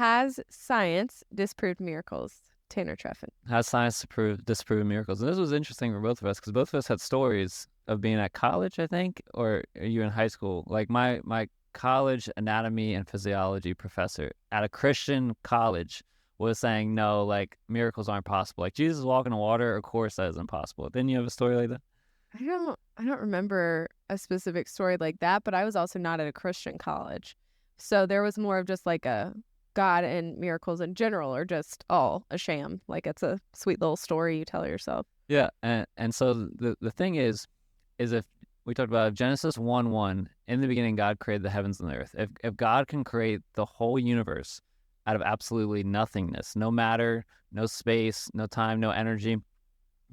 Has science disproved miracles? Tanner Treffin. Has science disproven miracles? And this was interesting for both of us because both of us had stories of being at college, I think, or are you in high school? Like my college anatomy and physiology professor at a Christian college was saying, no, like miracles aren't possible. Like Jesus walking on water, of course that is impossible. Didn't you have a story like that? I don't remember a specific story like that, but I was also not at a Christian college. So there was more of just like a God and miracles in general are just all a sham. Like it's a sweet little story you tell yourself. Yeah, and so the thing is if we talked about Genesis 1:1, in the beginning God created the heavens and the earth. If God can create the whole universe out of absolutely nothingness, no matter, no space, no time, no energy,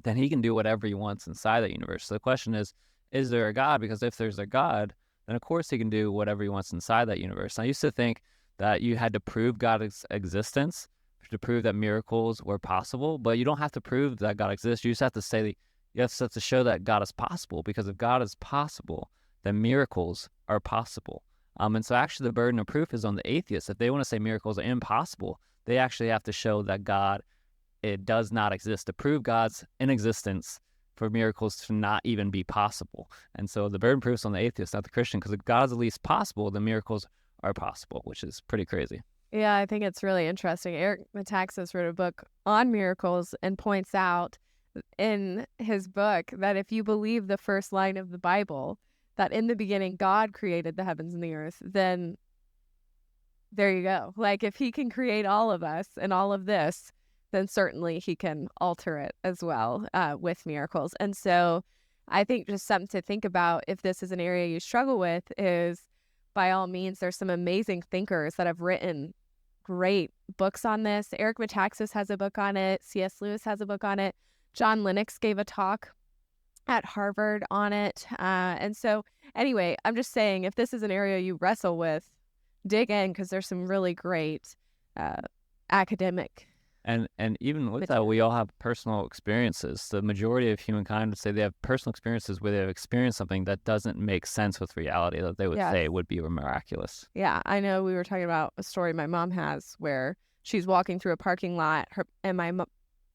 then he can do whatever he wants inside that universe. So the question is there a God? Because if there's a God, then of course he can do whatever he wants inside that universe. And I used to think that you had to prove God's existence to prove that miracles were possible, but you don't have to prove that God exists. You just have to say that you have to show that God is possible, because if God is possible, then miracles are possible. And so actually the burden of proof is on the atheists. If they want to say miracles are impossible, they actually have to show that God, it does not exist, to prove God's inexistence for miracles to not even be possible. And so the burden proof's on the atheist, not the Christian, because if God's at least possible, the miracles are possible, which is pretty crazy. Yeah, I think it's really interesting. Eric Metaxas wrote a book on miracles and points out in his book that if you believe the first line of the Bible, that in the beginning God created the heavens and the earth, then there you go. Like if he can create all of us and all of this, then certainly he can alter it as well with miracles. And so I think just something to think about if this is an area you struggle with is, by all means, there's some amazing thinkers that have written great books on this. Eric Metaxas has a book on it. C.S. Lewis has a book on it. John Lennox gave a talk at Harvard on it. And so anyway, I'm just saying, if this is an area you wrestle with, dig in, because there's some really great academic. And even with that, we all have personal experiences. The majority of humankind would say they have personal experiences where they've experienced something that doesn't make sense with reality, that they would say would be miraculous. Yeah, I know we were talking about a story my mom has where she's walking through a parking lot and my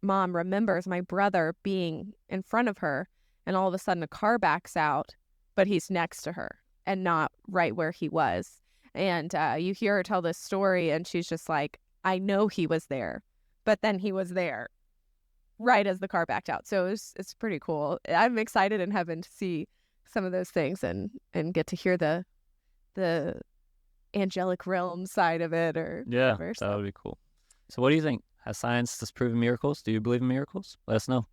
mom remembers my brother being in front of her, and all of a sudden a car backs out, but he's next to her and not right where he was. And you hear her tell this story and she's just like, I know he was there, but then he was there right as the car backed out. So it's pretty cool. I'm excited in heaven to see some of those things and get to hear the angelic realm side of it, or whatever. That would be cool. So what do you think? Has science disproven miracles? Do you believe in miracles? Let us know.